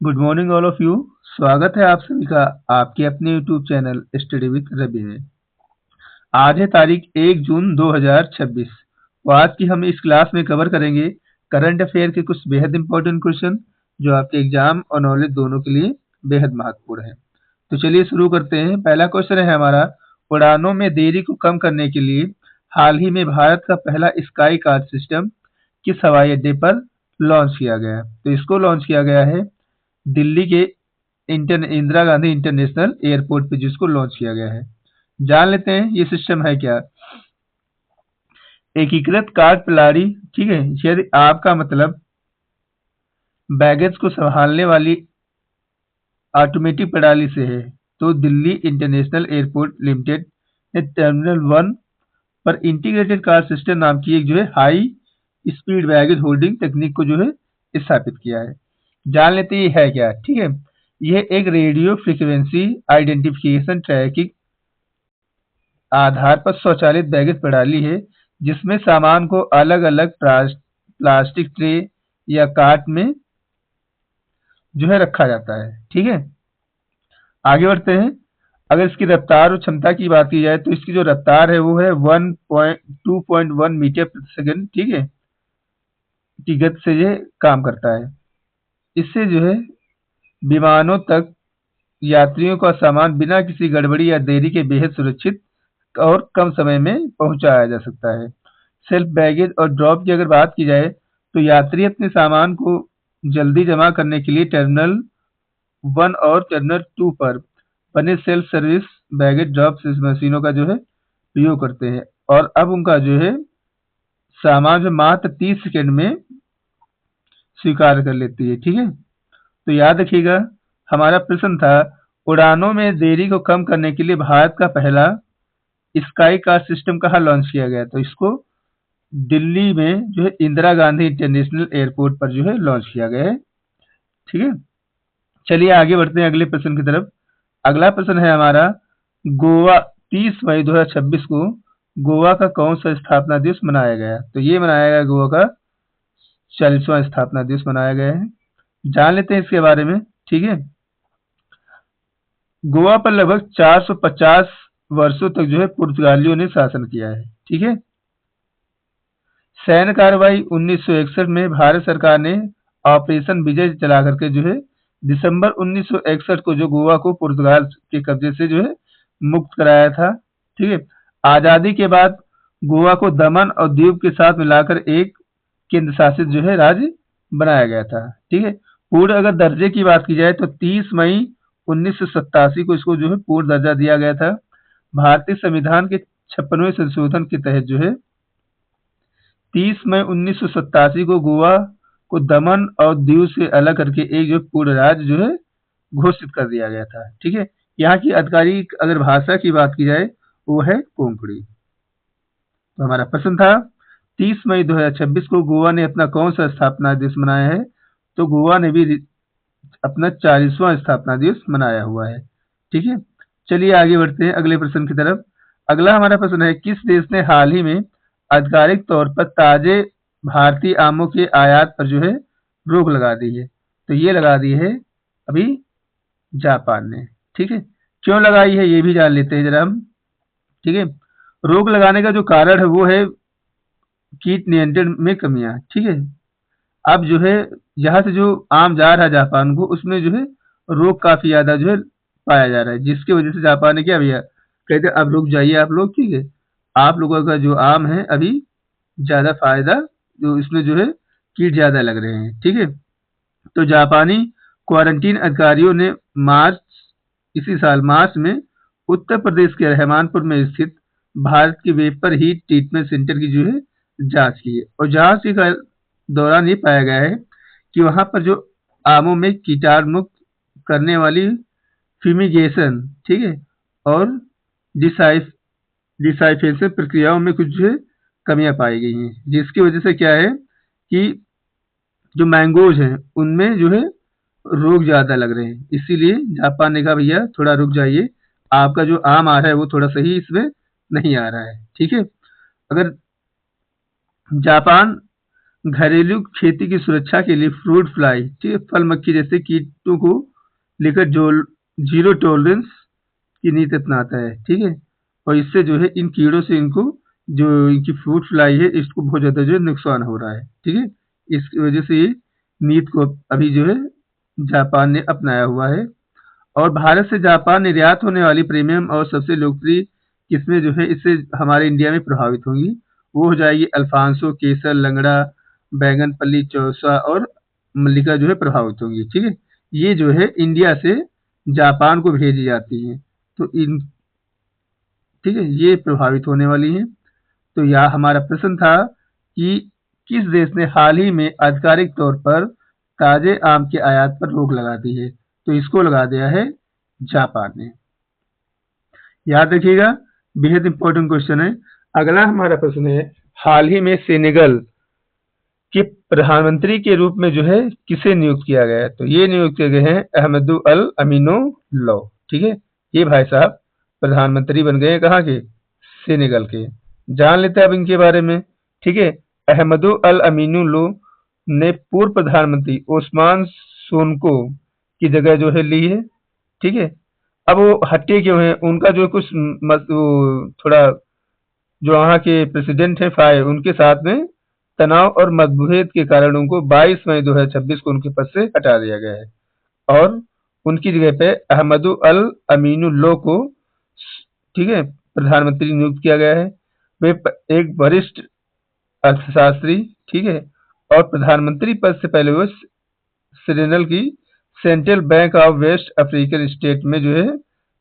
Good morning all of you. स्वागत है आप सभी का आपके अपने YouTube channel study with Ravi में। आज है तारीख 1 जून 2026। तो आज की हम इस क्लास में कवर करेंगे करंट अफेयर के कुछ बेहद इंपॉर्टेंट क्वेश्चन जो आपके एग्जाम और नॉलेज दोनों के लिए बेहद महत्वपूर्ण है। तो चलिए शुरू करते हैं। पहला क्वेश्चन है हमारा, उड़ानों में देरी को कम करने के लिए हाल ही में भारत का पहला स्काई कार्ड सिस्टम किस हवाई अड्डे पर लॉन्च किया गया? तो इसको लॉन्च किया गया है दिल्ली के इंदिरा गांधी इंटरनेशनल एयरपोर्ट पे, जिसको लॉन्च किया गया है। जान लेते हैं ये सिस्टम है क्या। एकीकृत कार्ड प्रणाली, ठीक है। यदि आपका मतलब बैगेज को संभालने वाली ऑटोमेटिक प्रणाली से है तो दिल्ली इंटरनेशनल एयरपोर्ट लिमिटेड ने टर्मिनल 1 पर इंटीग्रेटेड कार्ड सिस्टम नाम की एक जो है हाई स्पीड बैगेज होल्डिंग तकनीक को जो है स्थापित किया है। जान लेते हैं ये है क्या, ठीक है। यह एक रेडियो फ्रीक्वेंसी आइडेंटिफिकेशन ट्रैकिंग आधार पर स्वचालित बैगेज प्रणाली है, जिसमें सामान को अलग अलग प्लास्टिक ट्रे या कार्ट में जो है रखा जाता है, ठीक है। आगे बढ़ते हैं। अगर इसकी रफ्तार और क्षमता की बात की जाए तो इसकी जो रफ्तार है वो है 2.1 मीटर प्रति सेकंड, ठीक है, की गति से ये काम करता है। इससे जो है विमानों तक यात्रियों का सामान बिना किसी गड़बड़ी या देरी के बेहद सुरक्षित और कम समय में पहुंचाया जा सकता है। सेल्फ बैगेज और ड्रॉप की अगर बात की जाए तो यात्री अपने सामान को जल्दी जमा करने के लिए टर्मिनल 1 और टर्मिनल 2 पर बने सेल्फ सर्विस बैगेज ड्रॉप मशीनों का जो है प्रयोग करते हैं, और अब उनका जो है सामान जो मात्र 30 सेकंड में स्वीकार कर लेती है, ठीक है। तो याद रखिएगा, हमारा प्रश्न था उड़ानों में देरी को कम करने के लिए भारत का पहला स्काई कार्ड सिस्टम कहाँ लॉन्च किया गया? तो इसको दिल्ली में जो है इंदिरा गांधी इंटरनेशनल एयरपोर्ट पर जो है लॉन्च किया गया है, ठीक है। चलिए आगे बढ़ते हैं अगले प्रश्न की तरफ। अगला प्रश्न है हमारा, गोवा 30 मई 2026 को गोवा का कौन सा स्थापना दिवस मनाया गया? तो ये मनाया गया गोवा का 40वां स्थापना दिवस मनाया गया है। जान लेते हैं इसके बारे में, ठीक है। गोवा पर लगभग 450 वर्षों तक जो है पुर्तगालियों ने शासन किया है, ठीक है। सैन्य कार्रवाई 1961 में भारत सरकार ने ऑपरेशन विजय चला करके जो है दिसंबर 1961 को जो गोवा को पुर्तगाल के कब्जे से जो है मुक्त कराया था, ठीक है। आजादी के बाद गोवा को दमन और दीव के साथ मिलाकर एक केंद्र शासित जो है राज्य बनाया गया था, ठीक है। पूर्ण अगर दर्जे की बात की जाए तो 30 मई 1987 को इसको जो है पूर्ण दर्जा दिया गया था। भारतीय संविधान के 56वें संशोधन के तहत जो है 30 मई 1987 को गोवा को दमन और दीव से अलग करके एक जो पूर्ण राज्य जो है घोषित कर दिया गया था, ठीक है। यहाँ की आधिकारिक अगर भाषा की बात की जाए वो है कोंकणी। तो हमारा प्रश्न था 30 मई 2026 को गोवा ने अपना कौन सा स्थापना दिवस मनाया है? तो गोवा ने भी अपना 40वां स्थापना दिवस मनाया हुआ है, ठीक है। चलिए आगे बढ़ते हैं अगले प्रश्न की तरफ। अगला हमारा प्रश्न है, किस देश ने हाल ही में आधिकारिक तौर पर ताजे भारतीय आमों के आयात पर जो है रोक लगा दी है? तो ये लगा दी है अभी जापान ने, ठीक है। क्यों लगाई है ये भी जान लेते हैं जरा हम, ठीक है। रोक लगाने का जो कारण है वो है कीट नियंत्रण में कमियां, ठीक है। अब जो है यहाँ से जो आम जा रहा है जापान को, उसमें जो है रोग काफी ज्यादा जो है पाया जा रहा है, जिसकी वजह से जापान ने क्या भैया कहते हैं अब रुक जाइए आप लोग, ठीक है। आप लोगों का जो आम है अभी ज्यादा फायदा जो इसमें जो है कीट ज्यादा लग रहे हैं, ठीक है। तो जापानी क्वारंटीन अधिकारियों ने इसी साल मार्च में उत्तर प्रदेश के रहमानपुर में स्थित भारत के वेपर हीट ट्रीटमेंट सेंटर की जो है जांच की है, और जांच के दौरान ये पाया गया है कि वहां पर जो आमों में कीटाणु मुक्त करने वाली फ्यूमिगेशन, ठीक है, और डिसाइफ डिसाइफेशन प्रक्रियाओं में कुछ जो है कमियां पाई गई हैं, जिसकी वजह से क्या है कि जो मैंगोज हैं उनमें जो है रोग ज्यादा लग रहे हैं। इसीलिए जापान ने कहा भैया थोड़ा रुक जाइए, आपका जो आम आ रहा है वो थोड़ा सही इसमें नहीं आ रहा है, ठीक है। अगर जापान घरेलू खेती की सुरक्षा के लिए फ्रूट फ्लाई, ठीक है, फल मक्खी जैसे कीटों को लेकर जो जीरो टॉलरेंस की नीति अपनाता है, ठीक है, और इससे जो है इन कीड़ों से इनको जो इनकी फ्रूट फ्लाई है इसको बहुत ज़्यादा जो है नुकसान हो रहा है, ठीक है, इसकी वजह से ये नीति को अभी जो है जापान ने अपनाया हुआ है। और भारत से जापान निर्यात होने वाली प्रीमियम और सबसे लोकप्रिय किस्में जो है इससे हमारे इंडिया में प्रभावित होंगी, वो हो जाएगी अल्फांसो, केसर, लंगड़ा, बैंगनपल्ली, चौसा और मल्लिका जो है प्रभावित होंगी, ठीक है। ये जो है इंडिया से जापान को भेजी जाती हैं, तो इन ठीक है ये प्रभावित होने वाली हैं। तो यह हमारा प्रश्न था कि किस देश ने हाल ही में आधिकारिक तौर पर ताजे आम के आयात पर रोक लगा दी है, तो इसको लगा दिया है जापान ने। याद रखिएगा, बेहद इंपॉर्टेंट क्वेश्चन है। अगला हमारा प्रश्न है, हाल ही में सेनेगल के प्रधानमंत्री के रूप में जो है किसे नियुक्त किया गया है, तो ये नियुक्त किए गए हैं अहमदु अल अमीनो लो, ठीक है, ये भाई साहब प्रधानमंत्री बन गए हैं कहाँ के, सेनेगल के। जान लेते हैं अब इनके बारे में, ठीक है। अहमदु अल अमीनो लो ने पूर्व प्रधानमंत्री ओस्मान सोनको की जगह जो है ली है, ठीक है। अब वो हटे क्यों हैं, उनका जो कुछ थोड़ा जो वहाँ के प्रेसिडेंट हैं फाय उनके साथ में तनाव और मतभेद के कारण उनको 22 मई 2026 को उनके पद से हटा दिया गया है और उनकी जगह पे अहमदु अल अमीनुल्लाह को, ठीक है, प्रधानमंत्री नियुक्त किया गया है। वे एक वरिष्ठ अर्थशास्त्री, ठीक है, और प्रधानमंत्री पद से पहले वो सेनेगल की central bank of West African state में जो है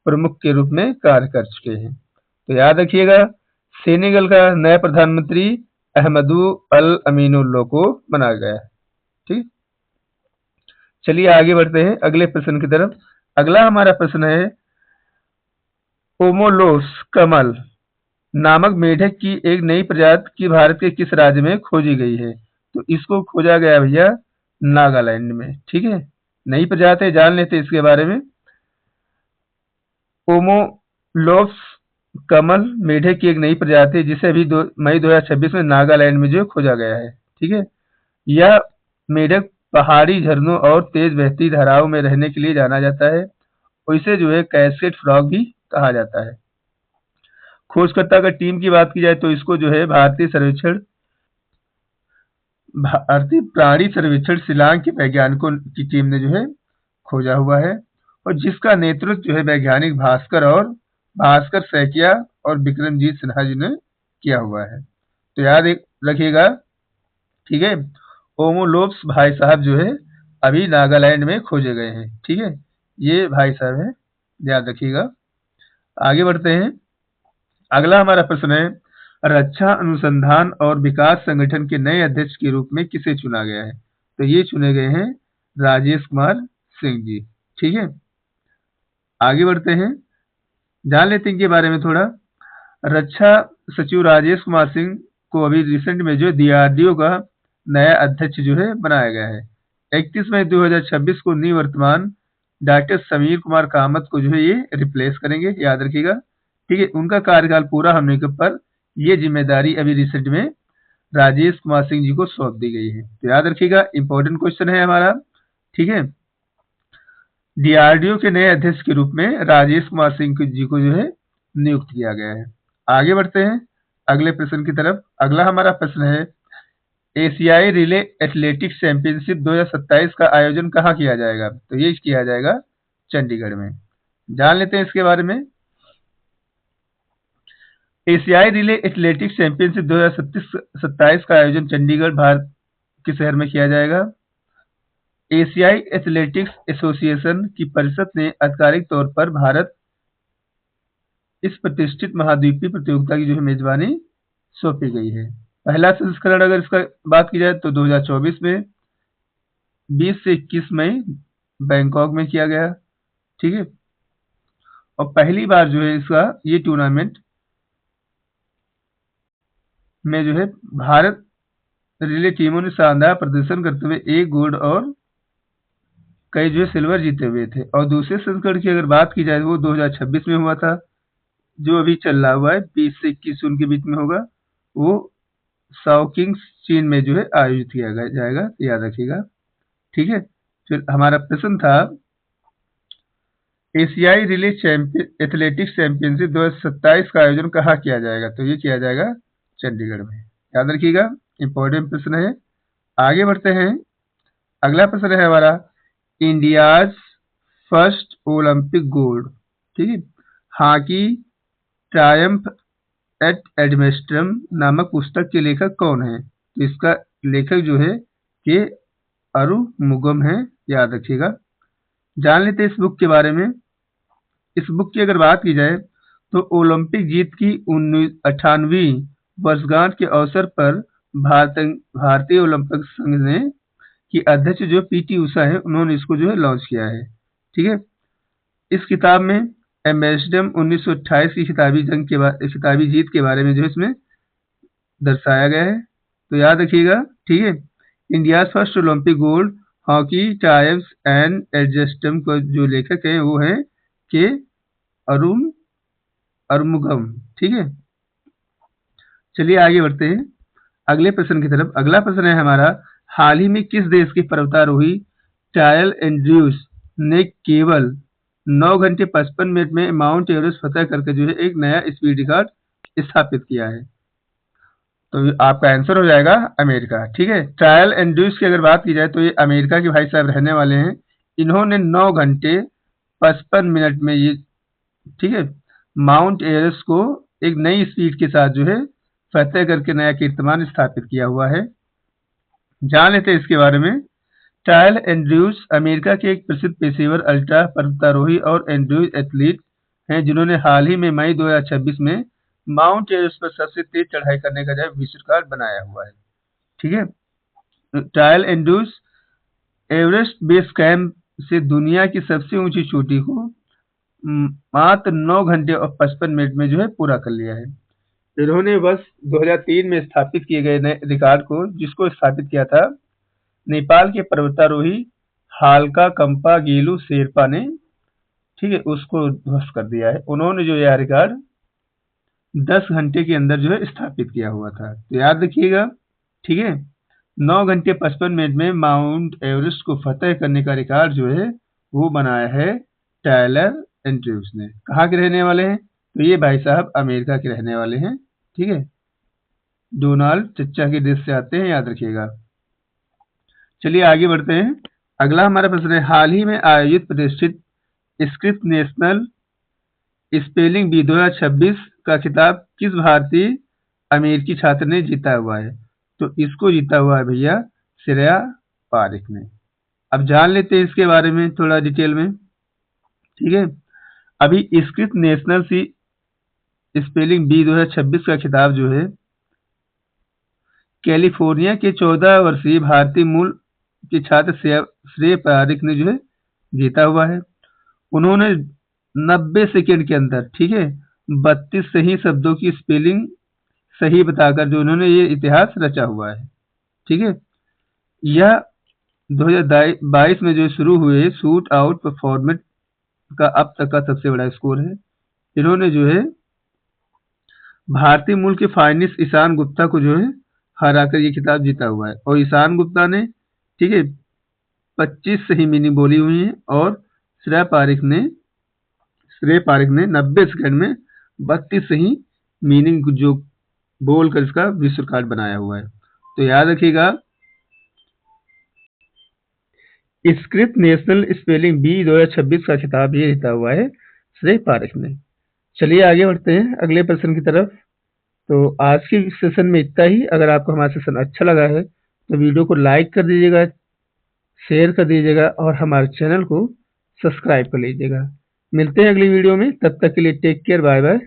प्रमुख के रूप में कार्य कर चुके हैं। तो याद रखिएगा, सेनेगल का नया प्रधानमंत्री अहमदु अल अमीनुल्लाह को बनाया गया है, ठीक। चलिए आगे बढ़ते हैं अगले प्रश्न की तरफ। अगला हमारा प्रश्न है, ओमोलोस कमल नामक मेढक की एक नई प्रजाति की भारत के किस राज्य में खोजी गई है, तो इसको खोजा गया भैया नागालैंड में, ठीक है। नई प्रजाति है, जान लेते हैं इसके बारे में। ओमोलोस कमल मेढक की एक नई प्रजाति है जिसे अभी मई 2026 में नागालैंड में जो खोजा गया है, ठीक है। यह मेढक पहाड़ी झरनों और तेज बहती धाराओं में रहने के लिए जाना जाता है और इसे जो है कैस्केड फ्रॉग भी कहा जाता है। खोजकर्ता का टीम की बात की जाए तो इसको जो है भारतीय प्राणी सर्वेक्षण शिलांग के वैज्ञानिकों की टीम ने जो है खोजा हुआ है और जिसका नेतृत्व जो है वैज्ञानिक भास्कर सैकिया और विक्रमजीत सिन्हा जी ने किया हुआ है। तो याद रखिएगा, ठीक है, ओमोलोप्स भाई साहब जो है अभी नागालैंड में खोजे गए हैं, ठीक है, ये भाई साहब है, याद रखिएगा। आगे बढ़ते हैं। अगला हमारा प्रश्न है, रक्षा अनुसंधान और विकास संगठन के नए अध्यक्ष के रूप में किसे चुना गया है, तो ये चुने गए हैं राजेश कुमार सिंह जी, ठीक है। आगे बढ़ते हैं, जान लेते हैं इनके बारे में थोड़ा। रक्षा सचिव राजेश कुमार सिंह को अभी रिसेंट में जो डीआरडीओ का नया अध्यक्ष जो है बनाया गया है। 31 मई 2026 को निवर्तमान डॉक्टर समीर कुमार कामत को जो है ये रिप्लेस करेंगे, याद रखिएगा, ठीक है। उनका कार्यकाल पूरा होने के पर ये जिम्मेदारी अभी रिसेंट में राजेश कुमार सिंह जी को सौंप दी गई है। तो याद रखिएगा, इंपॉर्टेंट क्वेश्चन है हमारा, ठीक है। डीआरडीओ के नए अध्यक्ष के रूप में राजेश कुमार सिंह जी को जो है नियुक्त किया गया है। आगे बढ़ते हैं अगले प्रश्न की तरफ। अगला हमारा प्रश्न है, एशियाई रिले एथलेटिक्स चैंपियनशिप 2027 का आयोजन कहाँ किया जाएगा, तो ये किया जाएगा चंडीगढ़ में। जान लेते हैं इसके बारे में। एशियाई रिले एथलेटिक्स चैंपियनशिप 2027 का आयोजन चंडीगढ़ भारत के शहर में किया जाएगा। एशियाई एथलेटिक्स एसोसिएशन की परिषद ने आधिकारिक तौर पर भारत इस प्रतिष्ठित महाद्वीपीय प्रतियोगिता की जो है मेजबानी सौंपी गई है। पहला संस्करण अगर इसका बात की जाए तो 2024 में 20 से 21 मई बैंकॉक में किया गया, ठीक है। और पहली बार जो है इसका ये टूर्नामेंट में जो है भारत रिले टीमों ने शानदार प्रदर्शन करते हुए एक गोल्ड और कई जो है सिल्वर जीते हुए थे। और दूसरे संस्करण की अगर बात की जाए वो 2026 में हुआ था, जो अभी चल रहा हुआ है 20 से 21 जून के बीच में होगा, वो शॉकिंग चीन में जो है आयोजित किया जाएगा, याद रखिएगा। ठीक है, फिर हमारा प्रश्न था एशियाई रिले एथलेटिक्स चैंपियनशिप 2027 का आयोजन कहाँ किया जाएगा? तो ये किया जाएगा चंडीगढ़ में, याद रखिएगा, इंपॉर्टेंट प्रश्न है। आगे बढ़ते हैं, अगला प्रश्न है हमारा इंडियाज फर्स्ट ओलंपिक गोल्ड। ठीक है, हॉकी ट्रायम्फ एट एडमिस्ट्रम नामक पुस्तक के लेखक कौन है? तो इसका लेखक जो है के अरुमुगम है, याद रखिएगा। जान लेते हैं इस बुक के बारे में। इस बुक की अगर बात की जाए तो ओलंपिक जीत की 98वीं वर्षगांठ के अवसर पर भारतीय ओलंपिक संघ ने की अध्यक्ष जो पीटी उषा है, उन्होंने इसको जो है लॉन्च किया है। ठीक है, इस किताब में एम्बेसडर 1928 की खिताबी जीत के बारे में जो इसमें दर्शाया गया है, तो याद रखिएगा। ठीक है, India first Olympic gold hockey times and एडजस्टम को जो लेखक है वो है के अरुमुगम। ठीक है, चलिए आगे बढ़ते हैं अगले प्रश्न की तरफ। अगला प्रश्न है हमारा हाल ही में किस देश के पर्वतारोही टायल एंड्रयूस ने केवल 9 घंटे 55 मिनट में माउंट एवरेस्ट फतह करके जो है एक नया स्पीड रिकॉर्ड स्थापित किया है? तो आपका आंसर हो जाएगा अमेरिका। ठीक है, ट्रायल एंड्रयूस की अगर बात की जाए तो ये अमेरिका के भाई साहब रहने वाले हैं। इन्होंने 9 घंटे 55 मिनट में ये, ठीक है, माउंट एवरेस्ट को एक नई स्पीड के साथ जो है फतह करके नया कीर्तिमान स्थापित किया हुआ है। जान लेते हैं इसके बारे में। टायल एंड्रयूस अमेरिका के एक प्रसिद्ध पेशेवर अल्ट्रा पर्वतारोही और एंड्रयूस एथलीट हैं जिन्होंने हाल ही में मई 2026 में माउंट एवरेस्ट पर सबसे तेज चढ़ाई करने का जो विश्व रिकॉर्ड बनाया हुआ है। ठीक है, tile Andrews Everest base camp से दुनिया की सबसे ऊंची चोटी को मात्र 9 घंटे और 55 मिनट में जो है पूरा कर लिया है। इन्होंने वर्ष 2003 में स्थापित किए गए नए रिकॉर्ड को, जिसको स्थापित किया था नेपाल के पर्वतारोही हालका कंपा गीलू शेरपा ने, ठीक है, उसको ध्वस्त कर दिया है। उन्होंने जो यह रिकॉर्ड 10 घंटे के अंदर जो है स्थापित किया हुआ था, तो याद रखिएगा। ठीक है, 9 घंटे 55 मिनट में माउंट एवरेस्ट को फतह करने का रिकॉर्ड जो है वो बनाया है टायलर एंड्रयूस ने। कहाँ के रहने वाले हैं? तो ये भाई साहब अमेरिका के रहने वाले हैं। ठीक है, डोनाल्ड चच्चा के देश से आते हैं, याद रखिएगा। चलिए आगे बढ़ते हैं। अगला हमारा प्रश्न है हाल ही में आयोजित प्रतिष्ठित स्क्रिप्ट नेशनल स्पेलिंग बी 2026 का खिताब किस भारतीय अमेरिकी छात्र ने जीता हुआ है? तो इसको जीता हुआ है भैया श्रेया पारिक ने। अब जान लेते हैं इसके बारे में थोड़ा डिटेल में। ठीक है, अभी स्क्रिप्ट नेशनल स्पेलिंग बी 2026 का खिताब जो है कैलिफोर्निया के 14 वर्षीय भारतीय मूल के छात्र श्रेय पारिक ने जो है जीता हुआ है। उन्होंने 90 सेकेंड के अंदर, ठीक है, 32 सही शब्दों की स्पेलिंग सही बताकर जो उन्होंने ये इतिहास रचा हुआ है। ठीक है, यह 2022 में जो शुरू हुए शूट आउट फॉर्मेट का अब तक का सबसे बड़ा स्कोर है। इन्होंने जो है भारतीय मूल के फाइनिस्ट ईशान गुप्ता को जो है हराकर ये खिताब जीता हुआ है। और ईशान गुप्ता ने, ठीक है, 25 सही मीनिंग बोली हुई है और श्रेय पारिक ने 90 सेकंड में 32 सही मीनिंग जो बोलकर इसका विश्व रिकॉर्ड बनाया हुआ है। तो याद रखिएगा स्क्रिप्ट नेशनल स्पेलिंग बी 2026 का खिताब ये जीता हुआ है श्रेय पारिक ने। चलिए आगे बढ़ते हैं अगले प्रश्न की तरफ। तो आज के सेशन में इतना ही। अगर आपको हमारा सेशन अच्छा लगा है तो वीडियो को लाइक कर दीजिएगा, शेयर कर दीजिएगा और हमारे चैनल को सब्सक्राइब कर लीजिएगा। मिलते हैं अगली वीडियो में, तब तक के लिए टेक केयर, बाय बाय।